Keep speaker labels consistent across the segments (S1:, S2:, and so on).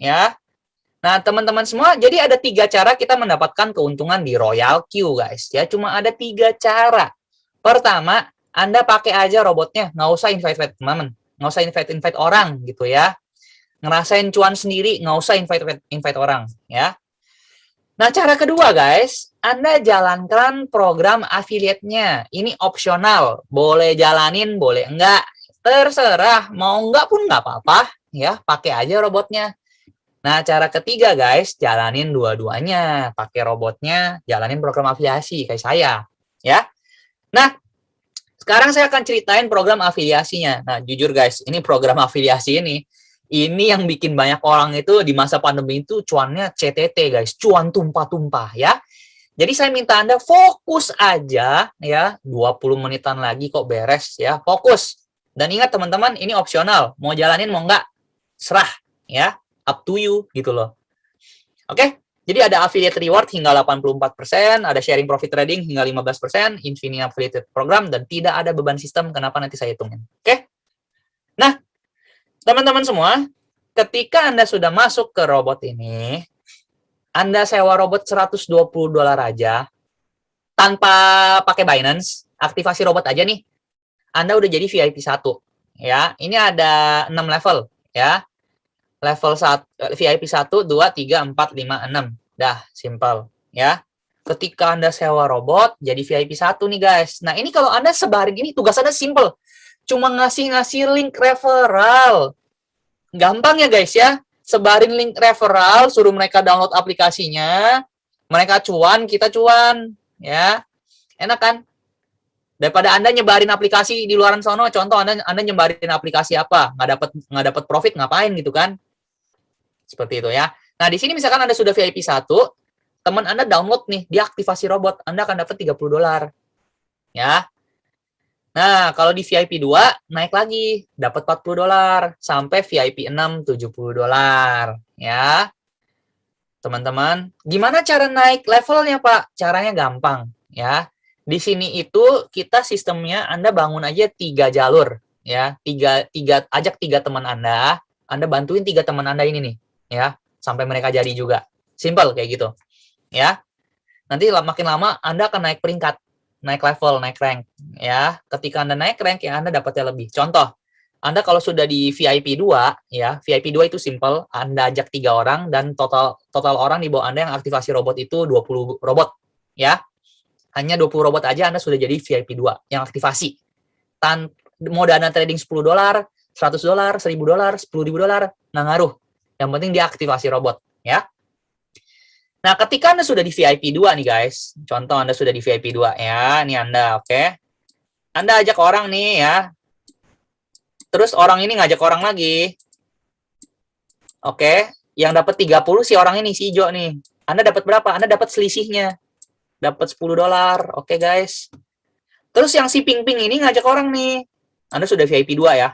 S1: ya. Nah, teman-teman semua, jadi ada 3 cara kita mendapatkan keuntungan di Royal Queue, guys. Ya, cuma ada 3 cara. Pertama, Anda pakai aja robotnya, nggak usah invite-invite teman, nggak usah invite-invite orang, gitu ya. Ngerasain cuan sendiri, nggak usah invite orang, ya. Nah, cara kedua, guys, Anda jalankan program affiliate-nya. Ini opsional, boleh jalanin, boleh enggak. Terserah, mau enggak pun enggak apa-apa, ya, pakai aja robotnya. Nah, cara ketiga, guys, jalanin dua-duanya. Pakai robotnya, jalanin program afiliasi kayak saya, ya. Nah, sekarang saya akan ceritain program afiliasinya. Nah, jujur, guys, ini program afiliasi ini yang bikin banyak orang itu di masa pandemi itu cuannya CTT, guys. Cuan tumpah-tumpah, ya. Jadi saya minta Anda fokus aja, ya. 20 menitan lagi kok beres, ya. Fokus. Dan ingat, teman-teman, ini opsional. Mau jalanin, mau enggak, serah, ya. Up to you, gitu loh. Oke, jadi ada affiliate reward hingga 84%, ada sharing profit trading hingga 15%, infinite affiliate program, dan tidak ada beban sistem. Kenapa nanti saya hitungin. Oke? Nah, teman-teman semua, ketika Anda sudah masuk ke robot ini, Anda sewa robot $120 aja, tanpa pakai Binance, aktivasi robot aja nih, Anda udah jadi VIP 1. Ya, ini ada 6 level, ya. Level 1, VIP 1, 2, 3, 4, 5, 6. Dah, simple, ya. Ketika Anda sewa robot, jadi VIP 1 nih, guys. Nah, ini kalau Anda sebarin ini, tugas Anda simple. Cuma ngasih link referral. Gampang ya, guys, ya. Sebarin link referral, suruh mereka download aplikasinya. Mereka cuan, kita cuan. Ya, enak kan? Daripada Anda nyebarin aplikasi di luaran sono, contoh Anda nyebarin aplikasi apa? Nggak dapat profit, ngapain gitu kan? Seperti itu ya. Nah, di sini misalkan Anda sudah VIP 1, teman Anda download nih, dia aktivasi robot, Anda akan dapat $30. Ya. Nah, kalau di VIP 2, naik lagi, dapat $40. Sampai VIP 6, $70. Ya. Teman-teman, gimana cara naik levelnya, Pak? Caranya gampang, ya. Di sini itu kita sistemnya Anda bangun aja 3 jalur, ya. Ajak 3 teman Anda bantuin 3 teman Anda ini nih, ya, sampai mereka jadi juga. Simple kayak gitu, ya. Nanti makin lama Anda akan naik peringkat, naik level, naik rank, ya. Ketika Anda naik rank, ya Anda dapatnya lebih. Contoh, Anda kalau sudah di VIP 2, ya, VIP 2 itu simple, Anda ajak 3 orang dan total orang di bawah Anda yang aktivasi robot itu 20 robot, ya. Hanya 20 robot aja Anda sudah jadi VIP 2 yang aktivasi. Mau dana trading $10, $100, $1.000, $10.000, nggak ngaruh. Yang penting dia aktivasi robot, ya. Nah, ketika Anda sudah di VIP 2 nih, guys. Contoh Anda sudah di VIP 2, ya. Ini Anda, oke. Anda ajak orang nih, ya. Terus orang ini ngajak orang lagi. Oke. Yang dapat 30 si orang ini, si hijau nih. Anda dapat berapa? Anda dapat selisihnya. Dapat $10. Oke, guys. Terus yang si ping-ping ini ngajak orang nih. Anda sudah VIP 2 ya.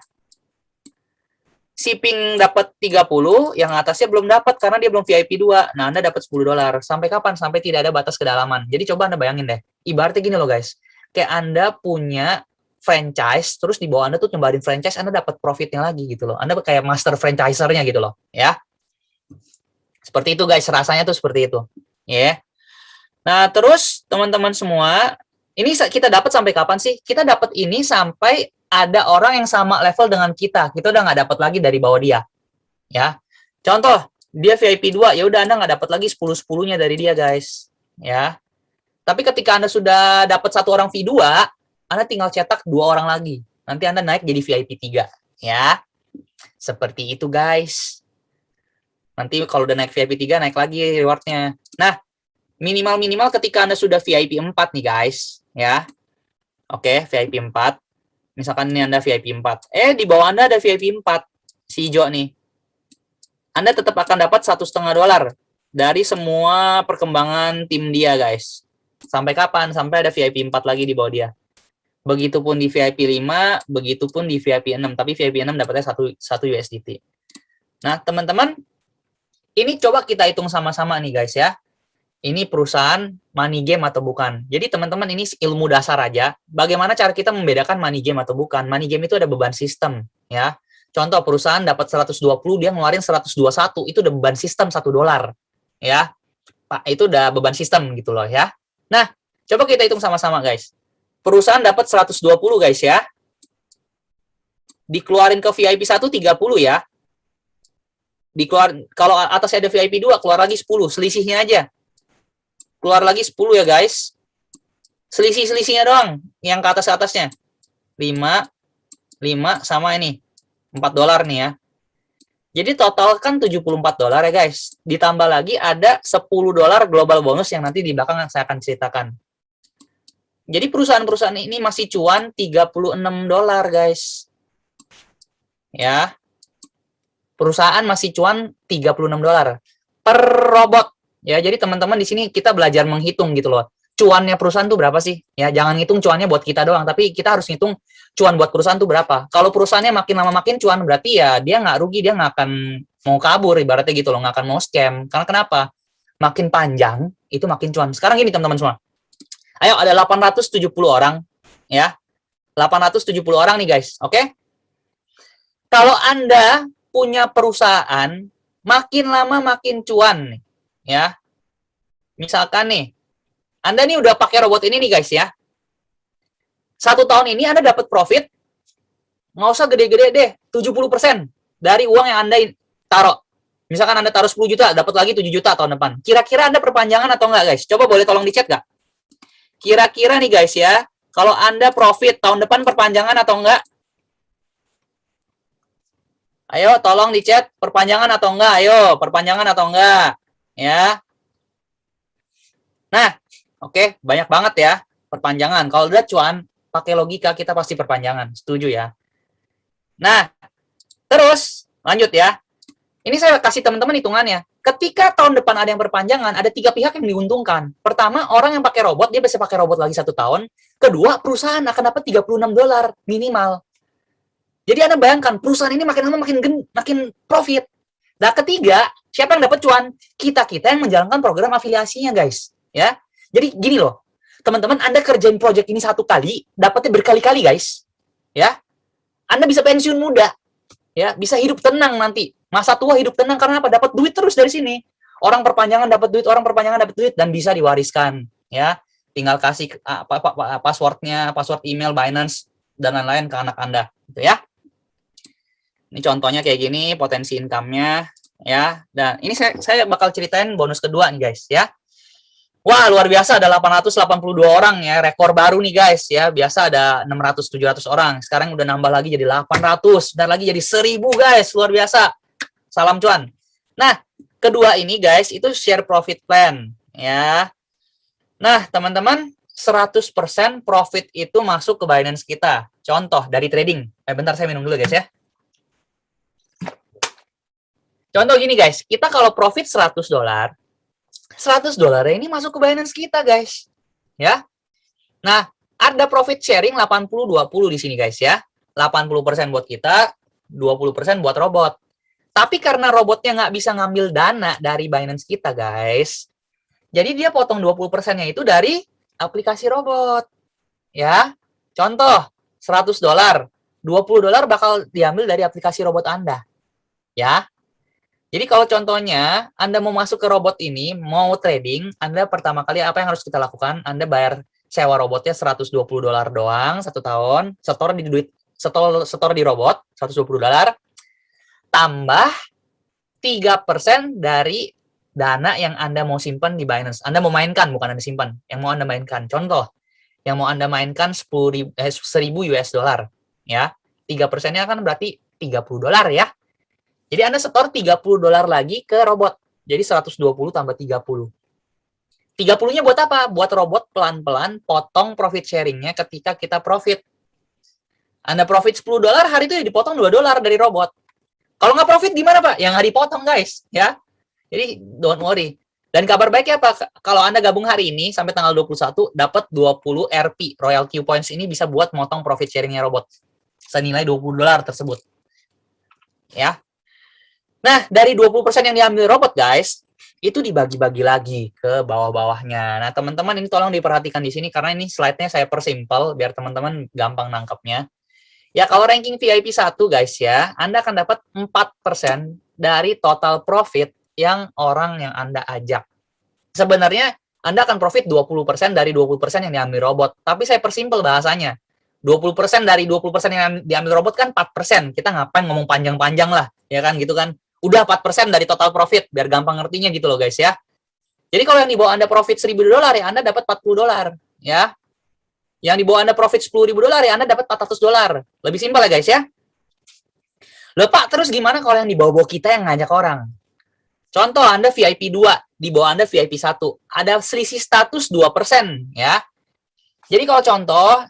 S1: Si ping dapat 30, yang atasnya belum dapat karena dia belum VIP 2. Nah, Anda dapat $10. Sampai kapan? Sampai tidak ada batas kedalaman. Jadi coba Anda bayangin deh. Ibaratnya gini loh, guys. Kayak Anda punya franchise, terus di bawah Anda tuh nyebarin franchise, Anda dapat profitnya lagi gitu loh. Anda kayak master franchiser-nya gitu loh, ya. Seperti itu, guys. Rasanya tuh seperti itu. Ya. Nah, terus teman-teman semua, ini kita dapat sampai kapan sih? Kita dapat ini sampai ada orang yang sama level dengan kita. Kita udah nggak dapat lagi dari bawah dia. Ya. Contoh, dia VIP 2, ya udah Anda nggak dapat lagi 10-10-nya dari dia, guys. Ya. Tapi ketika Anda sudah dapat 1 orang V2, Anda tinggal cetak 2 orang lagi. Nanti Anda naik jadi VIP 3. Ya. Seperti itu, guys. Nanti kalau udah naik VIP 3, naik lagi rewardnya. Nah, minimal ketika Anda sudah VIP 4 nih, guys. Ya. Oke, VIP 4. Misalkan ini Anda VIP 4. Di bawah Anda ada VIP 4. Si hijau nih. Anda tetap akan dapat $1,5 dari semua perkembangan tim dia, guys. Sampai kapan? Sampai ada VIP 4 lagi di bawah dia. Begitupun di VIP 5, begitupun di VIP 6. Tapi VIP 6 dapatnya 1 USDT. Nah, teman-teman, ini coba kita hitung sama-sama nih, guys, ya. Ini perusahaan money game atau bukan. Jadi teman-teman ini ilmu dasar aja. Bagaimana cara kita membedakan money game atau bukan? Money game itu ada beban sistem, ya. Contoh perusahaan dapat 120, dia ngeluarin 121, itu udah beban sistem $1. Ya. Pak, itu udah beban sistem gitu loh ya. Nah, coba kita hitung sama-sama guys. Perusahaan dapat 120 guys ya. Dikeluarin ke VIP 1 30 ya. Kalau atasnya ada VIP 2 keluar lagi 10, selisihnya aja. Keluar lagi 10 ya guys. Selisihnya doang yang ke atasnya. 5 sama ini. $4 nih ya. Jadi total kan $74 ya guys. Ditambah lagi ada $10 global bonus yang nanti di belakang saya akan ceritakan. Jadi perusahaan-perusahaan ini masih cuan $36 guys. Ya. Perusahaan masih cuan $36 per robot. Ya, jadi teman-teman di sini kita belajar menghitung gitu loh. Cuannya perusahaan tuh berapa sih? Ya, jangan ngitung cuannya buat kita doang, tapi kita harus ngitung cuan buat perusahaan tuh berapa. Kalau perusahaannya makin lama makin cuan, berarti ya dia nggak rugi, dia nggak akan mau kabur, ibaratnya gitu loh, nggak akan mau scam. Karena kenapa? Makin panjang, itu makin cuan. Sekarang gini teman-teman semua. Ayo, ada 870 orang, ya. 870 orang nih guys, oke? Kalau Anda punya perusahaan, makin lama makin cuan nih, ya. Misalkan nih, Anda nih udah pakai robot ini nih guys ya. 1 tahun ini Anda dapat profit, nggak usah gede-gede deh, 70% dari uang yang Anda taruh. Misalkan Anda taruh 10 juta, dapat lagi 7 juta tahun depan. Kira-kira Anda perpanjangan atau enggak guys? Coba boleh tolong di chat nggak? Kira-kira nih guys ya, kalau Anda profit tahun depan perpanjangan atau enggak? Ayo tolong di chat perpanjangan atau enggak? Ayo, perpanjangan atau enggak? Ya. Nah, oke, banyak banget ya perpanjangan. Kalau udah cuan, pakai logika kita pasti perpanjangan. Setuju ya? Nah, terus lanjut ya. Ini saya kasih teman-teman hitungannya. Ketika tahun depan ada yang perpanjangan, ada 3 pihak yang diuntungkan. Pertama, orang yang pakai robot, dia bisa pakai robot lagi 1 tahun. Kedua, perusahaan akan dapat $36 minimal. Jadi Anda bayangkan, perusahaan ini makin lama makin profit. Nah, ketiga, siapa yang dapat cuan? Kita yang menjalankan program afiliasinya, guys. Ya. Jadi gini loh. Teman-teman, Anda kerjain project ini 1 kali, dapatnya berkali-kali, guys. Ya. Anda bisa pensiun muda. Ya, bisa hidup tenang nanti. Masa tua hidup tenang karena apa? Dapat duit terus dari sini. Orang perpanjangan dapat duit, dan bisa diwariskan, ya. Tinggal kasih passwordnya, password email Binance dan lain-lain ke anak Anda, gitu ya. Ini contohnya kayak gini, potensi income-nya, ya. Dan ini saya bakal ceritain bonus kedua nih, guys, ya. Wah, luar biasa, ada 882 orang ya, rekor baru nih, guys, ya. Biasa ada 600-700 orang, sekarang udah nambah lagi jadi 800, dan lagi jadi 1000, guys, luar biasa. Salam cuan. Nah, kedua ini, guys, itu share profit plan, ya. Nah, teman-teman, 100% profit itu masuk ke Binance kita. Contoh dari trading. Bentar, saya minum dulu, guys, ya. Contoh gini guys, kita kalau profit $100 ini masuk ke Binance kita guys. Ya. Nah, ada profit sharing 80-20 di sini guys ya. 80% buat kita, 20% buat robot. Tapi karena robotnya nggak bisa ngambil dana dari Binance kita guys, jadi dia potong 20%-nya itu dari aplikasi robot. Ya. Contoh, $100, $20 bakal diambil dari aplikasi robot Anda. Ya. Jadi kalau contohnya Anda mau masuk ke robot ini, mau trading, Anda pertama kali apa yang harus kita lakukan? Anda bayar sewa robotnya $120 doang 1 tahun, setor di robot $120, tambah 3% dari dana yang Anda mau simpan di Binance. Anda mau mainkan, bukan Anda simpan. Yang mau Anda mainkan. Contoh, yang mau Anda mainkan 1.000 US dollar, ya. 3%-nya kan berarti $30 ya. Jadi Anda setor $30 lagi ke robot. Jadi 120 tambah 30. 30-nya buat apa? Buat robot pelan-pelan potong profit sharing-nya ketika kita profit. Anda profit $10, hari itu dipotong $2 dari robot. Kalau nggak profit gimana, Pak? Yang nggak dipotong, guys. Ya. Jadi, don't worry. Dan kabar baiknya apa? Kalau Anda gabung hari ini, sampai tanggal 21, dapat 20 RP. Royal Q Points ini bisa buat motong profit sharing-nya robot. Senilai $20 tersebut. Ya. Nah, dari 20% yang diambil robot, guys, itu dibagi-bagi lagi ke bawah-bawahnya. Nah, teman-teman ini tolong diperhatikan di sini, karena ini slide-nya saya persimpel, biar teman-teman gampang nangkepnya. Ya, kalau ranking VIP 1, guys ya, Anda akan dapat 4% dari total profit yang orang yang Anda ajak. Sebenarnya Anda akan profit 20% dari 20% yang diambil robot. Tapi saya persimpel bahasanya. 20% dari 20% yang diambil robot kan 4%. Kita ngapain ngomong panjang-panjang lah, ya kan gitu kan. Udah 4% dari total profit, biar gampang ngertinya gitu loh guys ya. Jadi kalau yang di bawah Anda profit $1.000 ya Anda dapat $40 ya. Yang di bawah Anda profit $10.000 ya Anda dapat $400. Lebih simpel ya guys ya. Loh Pak, terus gimana kalau yang di bawah-bawah kita yang ngajak orang? Contoh Anda VIP 2, di bawah Anda VIP 1. Ada selisih status 2% ya. Jadi kalau contoh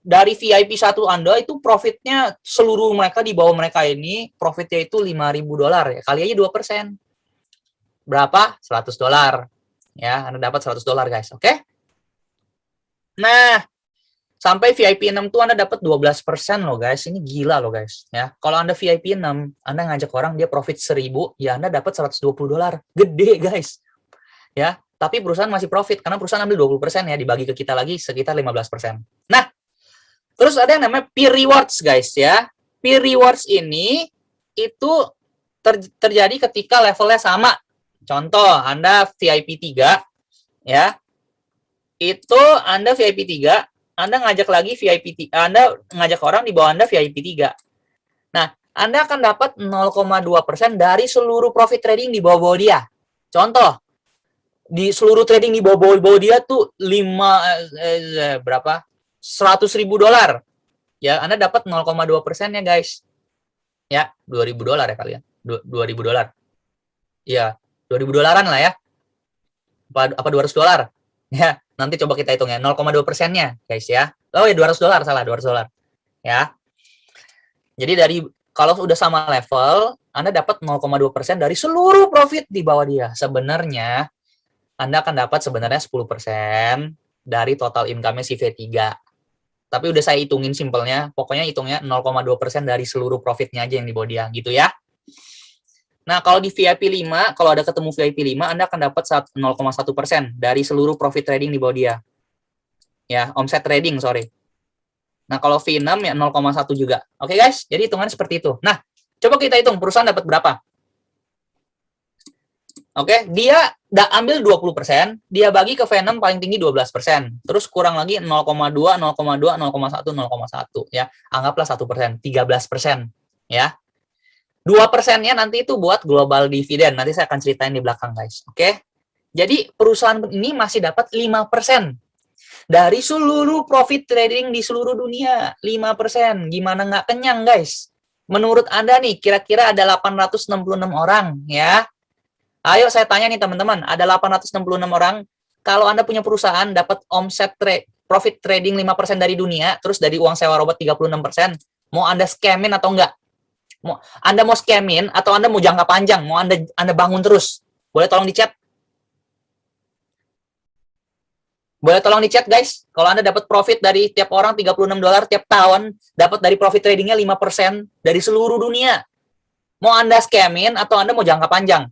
S1: dari VIP 1 Anda itu profitnya seluruh mereka di bawah mereka ini profitnya itu $5.000 ya. Kali aja 2%. Berapa? $100. Ya, Anda dapat $100 guys, oke? Nah, sampai VIP 6 tuh Anda dapat 12% loh guys. Ini gila loh guys ya. Kalau Anda VIP 6, Anda ngajak orang dia profit 1.000, ya Anda dapat $120. Gede guys. Ya, tapi perusahaan masih profit karena perusahaan ambil 20% ya, dibagi ke kita lagi sekitar 15%. Nah, terus ada yang namanya peer rewards guys ya. Peer rewards ini itu terjadi ketika levelnya sama. Contoh, Anda VIP 3 ya. Itu Anda VIP 3, Anda ngajak lagi VIP 3, Anda ngajak orang di bawah Anda VIP 3. Nah, Anda akan dapat 0,2% dari seluruh profit trading di bawah-bawah dia. Contoh, di seluruh trading di bawah-bawah dia tuh berapa? $100.000. Ya, Anda dapat 0,2% ya, guys. Ya, $2.000 ya kalian. $2.000. Ya, $2.000-an lah ya. Apa $200? Ya, nanti coba kita hitung ya. 0,2%-nya, guys ya. Oh ya, $200, salah, $200. Ya. Jadi dari kalau sudah sama level, Anda dapat 0,2% dari seluruh profit di bawah dia. Sebenarnya Anda akan dapat sebenarnya 10% dari total income-nya si V3. Tapi udah saya hitungin simpelnya, pokoknya hitungnya 0,2% dari seluruh profitnya aja yang di bawah dia, gitu ya. Nah, kalau di VIP 5, kalau ada ketemu VIP 5, Anda akan dapat 0,1% dari seluruh profit trading di bawah dia. Ya, omset trading, sorry. Nah, kalau V6 ya 0,1 juga. Oke, guys? Jadi hitungannya seperti itu. Nah, coba kita hitung perusahaan dapat berapa. Oke, dia ambil 20%, dia bagi ke V6 paling tinggi 12%. Terus kurang lagi 0,2, 0,2, 0,1, 0,1 ya. Anggaplah 1%, 13% ya. 2%-nya nanti itu buat global dividend. Nanti saya akan ceritain di belakang, guys. Oke? Jadi, perusahaan ini masih dapat 5% dari seluruh profit trading di seluruh dunia. 5%. Gimana nggak kenyang, guys? Menurut Anda nih, kira-kira ada 866 orang, ya. Ayo saya tanya nih, teman-teman. Ada 866 orang. Kalau Anda punya perusahaan, dapat omset profit trading 5% dari dunia, terus dari uang sewa robot 36%, mau Anda scamin atau enggak? Anda mau scamin atau Anda mau jangka panjang, mau Anda bangun terus? Boleh tolong di chat? Boleh tolong di chat, guys. Kalau Anda dapat profit dari tiap orang $36 tiap tahun, dapat dari profit tradingnya 5% dari seluruh dunia. Mau Anda scamin atau Anda mau jangka panjang?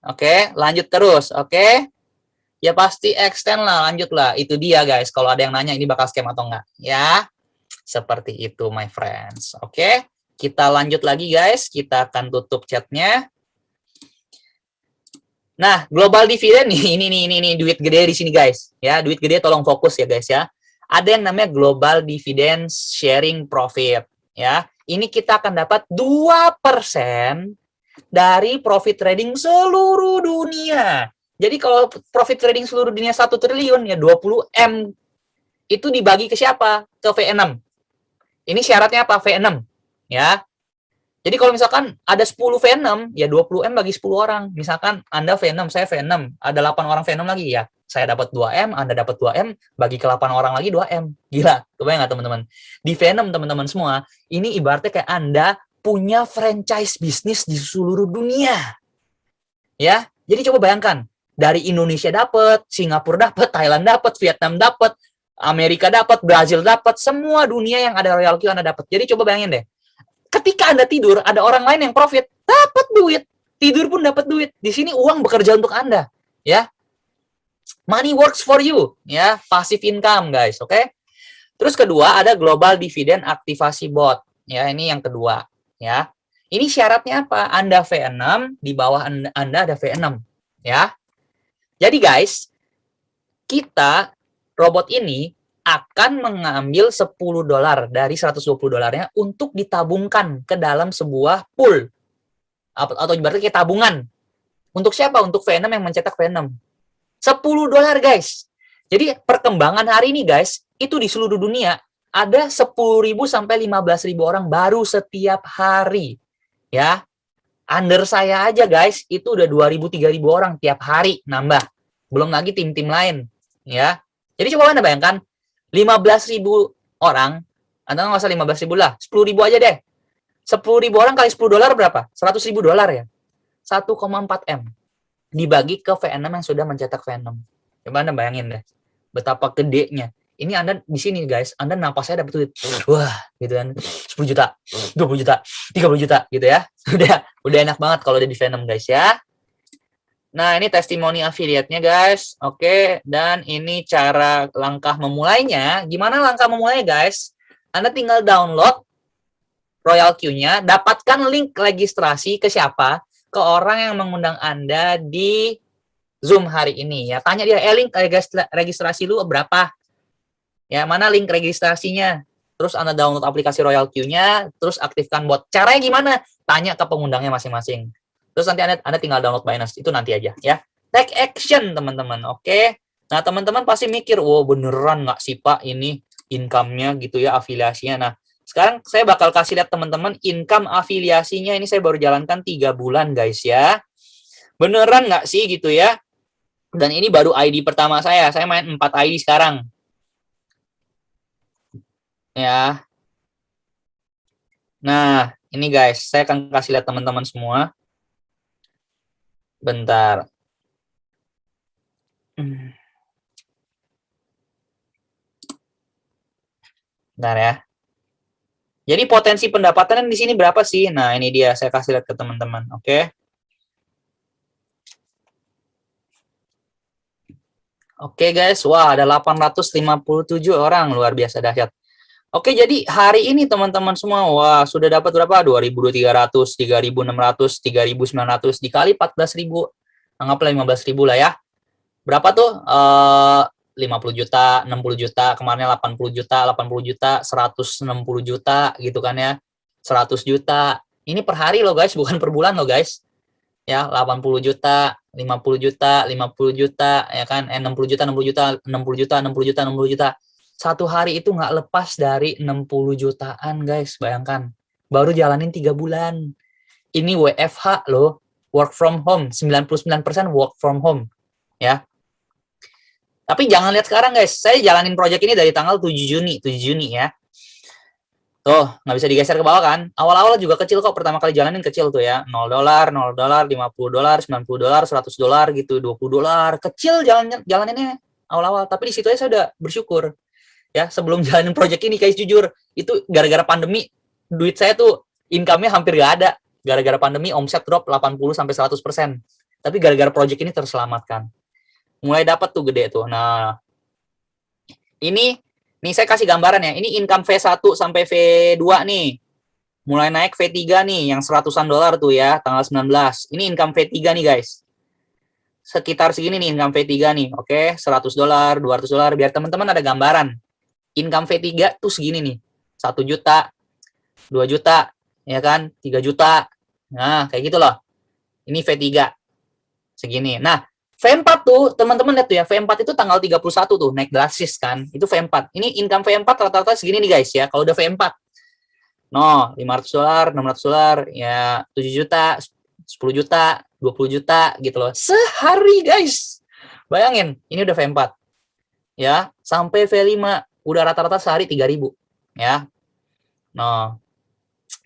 S1: Oke, lanjut terus. Oke. Ya pasti extend lah, lanjut lah. Itu dia, guys. Kalau ada yang nanya ini bakal scam atau enggak. Ya, seperti itu, my friends. Oke. Kita lanjut lagi, guys. Kita akan tutup chatnya. Nah, global dividend nih, ini duit gede di sini, guys. Ya, duit gede tolong fokus ya, guys ya. Ada yang namanya global dividend sharing profit, ya. Ini kita akan dapat 2% dari profit trading seluruh dunia. Jadi kalau profit trading seluruh dunia 1 triliun ya 20 M itu dibagi ke siapa? Ke V6. Ini syaratnya apa? V6. Ya. Jadi kalau misalkan ada 10 V6, ya 20 M bagi 10 orang. Misalkan Anda V6, saya V6, ada 8 orang V6 lagi ya. Saya dapat 2 M, Anda dapat 2 M, bagi ke 8 orang lagi 2 M. Gila, kebayang nggak teman-teman? Di V6 teman-teman semua, ini ibaratnya kayak Anda punya franchise bisnis di seluruh dunia. Ya, jadi coba bayangkan, dari Indonesia dapat, Singapura dapat, Thailand dapat, Vietnam dapat, Amerika dapat, Brazil dapat, semua dunia yang ada Royal Q Anda dapat. Jadi coba bayangin deh, ketika Anda tidur, ada orang lain yang profit, dapat duit. Tidur pun dapat duit. Di sini uang bekerja untuk Anda. Ya. Money works for you. Ya. Passive income, guys. Oke. Terus kedua ada global dividend aktivasi bot. Ya, ini yang kedua, ya. Ini syaratnya apa? Anda V6, di bawah Anda ada V6, ya. Jadi guys, kita robot ini akan mengambil 10 dolar dari 120 dolarnya untuk ditabungkan ke dalam sebuah pool atau ibaratnya kayak tabungan. Untuk siapa? Untuk V6 yang mencetak V6. 10 dolar guys. Jadi perkembangan hari ini guys, itu di seluruh dunia ada 10.000 sampai 15.000 orang baru setiap hari. Ya. Under saya aja guys, itu udah 2.000 3.000 orang tiap hari nambah. Belum lagi tim-tim lain, ya. Jadi coba Anda bayangkan 15.000 orang, Anda nggak usah 15.000 lah, 10.000 aja deh. 10.000 orang kali 10 dolar berapa? 100.000 dolar ya. 1,4 M. Dibagi ke V6 yang sudah mencetak V6. Coba Anda bayangin deh, betapa gedenya. Ini Anda di sini guys, Anda napasnya dapat duit. Wah, gitu kan. 10 juta, 20 juta, 30 juta gitu ya. Udah enak banget kalau udah di V6 guys ya. Nah, ini testimoni affiliate-nya guys. Oke, dan ini cara langkah memulainya. Gimana langkah memulainya guys? Anda tinggal download Royal Queue-nya, dapatkan link registrasi ke siapa? Ke orang yang mengundang Anda di Zoom hari ini ya. Tanya dia, link registrasi lu berapa? Ya, mana link registrasinya? Terus Anda download aplikasi Royal Queue-nya, terus aktifkan bot. Caranya gimana? Tanya ke pengundangnya masing-masing. Terus nanti Anda tinggal download Binance, itu nanti aja ya. Take action teman-teman, oke? Nah teman-teman pasti mikir, wow beneran nggak sih Pak ini income-nya gitu ya, afiliasinya. Nah sekarang saya bakal kasih lihat teman-teman income afiliasinya, ini saya baru jalankan 3 bulan guys ya. Beneran nggak sih gitu ya? Dan ini baru ID pertama saya main 4 ID sekarang. Ya. Nah, ini guys, saya akan kasih lihat teman-teman semua. Bentar. Bentar ya. Jadi potensi pendapatan di sini berapa sih? Nah, ini dia, saya kasih lihat ke teman-teman, oke? Oke guys, wah ada 857 orang, luar biasa dahsyat. Oke, jadi hari ini teman-teman semua, wah sudah dapat berapa? 2.300, 3.600, 3.900 dikali 14.000, anggaplah 15.000 lah ya. Berapa tuh? 50 juta, 60 juta, kemarin 80 juta, 80 juta, 160 juta gitu kan ya. 100 juta. Ini per hari loh guys, bukan per bulan loh guys. Ya, 80 juta, 50 juta, 50 juta, ya kan? 60 juta, 60 juta, 60 juta, 60 juta, 60 juta. Satu hari itu nggak lepas dari 60 jutaan, guys. Bayangkan. Baru jalanin 3 bulan. Ini WFH loh. Work from home. 99% work from home. Ya. Tapi jangan lihat sekarang, guys. Saya jalanin project ini dari tanggal 7 Juni. 7 Juni ya. Tuh, nggak bisa digeser ke bawah kan? Awal-awal juga kecil kok, pertama kali jalanin kecil tuh ya. 0 dolar, 0 dolar, 50 dolar, 90 dolar, 100 dolar gitu, 20 dolar. Kecil jalaninnya awal-awal, tapi di situ aja saya udah bersyukur. Ya, sebelum jalanin project ini guys, jujur, itu gara-gara pandemi, duit saya tuh income-nya hampir gak ada. Gara-gara pandemi omset drop 80 sampai 100%. Tapi gara-gara project ini terselamatkan. Mulai dapat tuh gede tuh. Nah, ini nih saya kasih gambaran ya. Ini income V1 sampai V2 nih. Mulai naik V3 nih, yang 100-an dolar tuh ya, tanggal 19. Ini income V3 nih guys. Sekitar segini nih income V3 nih. Oke, 100 dolar, 200 dolar. Biar teman-teman ada gambaran. Income V3 tuh segini nih. 1 juta, 2 juta, ya kan? 3 juta. Nah, kayak gitu loh. Ini V3. Segini. Nah, V4 tuh, teman-teman lihat tuh ya, V4 itu tanggal 31 tuh, naik drastis kan. Itu V4. Ini income V4 rata-rata segini nih guys ya, kalau udah V4. No, 500 dolar, 600 dolar, ya 7 juta, 10 juta, 20 juta gitu loh. Sehari guys. Bayangin, ini udah V4. Ya, sampai V5 udah rata-rata sehari 3.000 ya. No.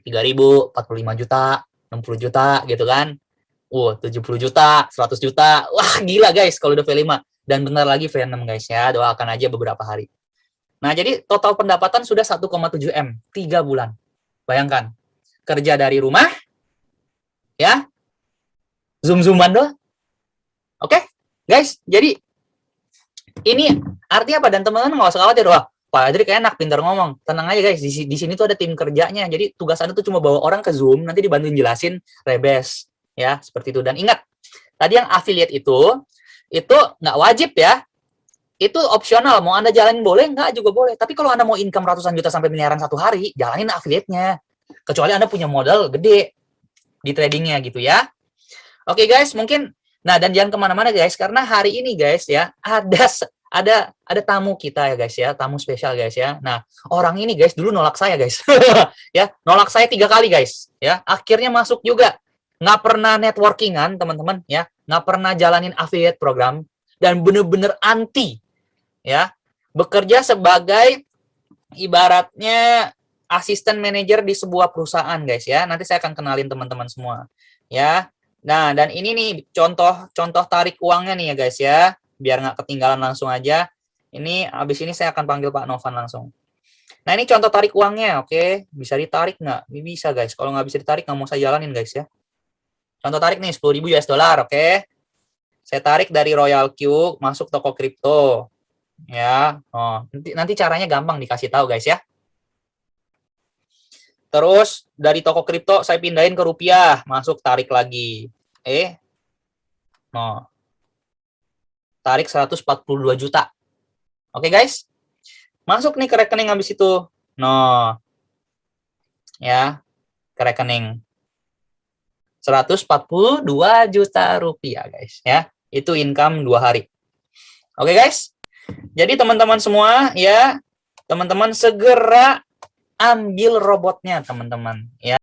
S1: 3.000, 45 juta, 60 juta gitu kan. 70 juta, 100 juta. Wah, gila guys kalau udah V5. Dan bentar lagi V6 guys ya. Doakan aja beberapa hari. Nah, jadi total pendapatan sudah 1,7 M. 3 bulan. Bayangkan. Kerja dari rumah. Ya. Zoom-zooman doang. Oke? Guys, jadi ini artinya apa? Dan teman-teman nggak usah khawatir. Wah, Pak Adrik enak, pintar ngomong. Tenang aja guys, di sini tuh ada tim kerjanya. Jadi tugas Anda tuh cuma bawa orang ke Zoom, nanti dibantuin jelasin rebes. Ya, seperti itu. Dan ingat, tadi yang affiliate itu nggak wajib ya. Itu opsional. Mau Anda jalanin boleh, nggak juga boleh. Tapi kalau Anda mau income ratusan juta sampai miliaran satu hari, jalanin affiliate-nya. Kecuali Anda punya modal gede di tradingnya gitu ya. Oke guys, mungkin, nah dan jangan kemana-mana guys, karena hari ini guys ya, ada tamu kita ya guys ya, tamu spesial guys ya. Nah, orang ini guys dulu nolak saya guys. Ya, nolak saya 3 kali guys ya. Akhirnya masuk juga. Nggak pernah networkingan teman-teman ya, nggak pernah jalanin affiliate program dan bener-bener anti ya. Bekerja sebagai ibaratnya asisten manajer di sebuah perusahaan guys ya. Nanti saya akan kenalin teman-teman semua ya. Nah, dan ini nih contoh tarik uangnya nih ya guys ya. Biar nggak ketinggalan langsung aja. Ini habis ini saya akan panggil Pak Novan langsung. Nah, ini contoh tarik uangnya, oke. Bisa ditarik nggak? Ini bisa, guys. Kalau nggak bisa ditarik, nggak mau saya jalanin, guys, ya. Contoh tarik nih, 10.000 US dollar, oke. Saya tarik dari Royal Q, masuk toko kripto. Ya, nanti caranya gampang dikasih tahu, guys, ya. Terus, dari toko kripto, saya pindahin ke rupiah. Masuk, tarik lagi. Tarik 142 juta. Oke, guys. Masuk nih ke rekening habis itu. Ya, ke rekening. 142 juta rupiah, guys. Ya, itu income 2 hari. Oke, guys. Jadi, teman-teman semua, ya, teman-teman segera ambil robotnya, teman-teman. Ya.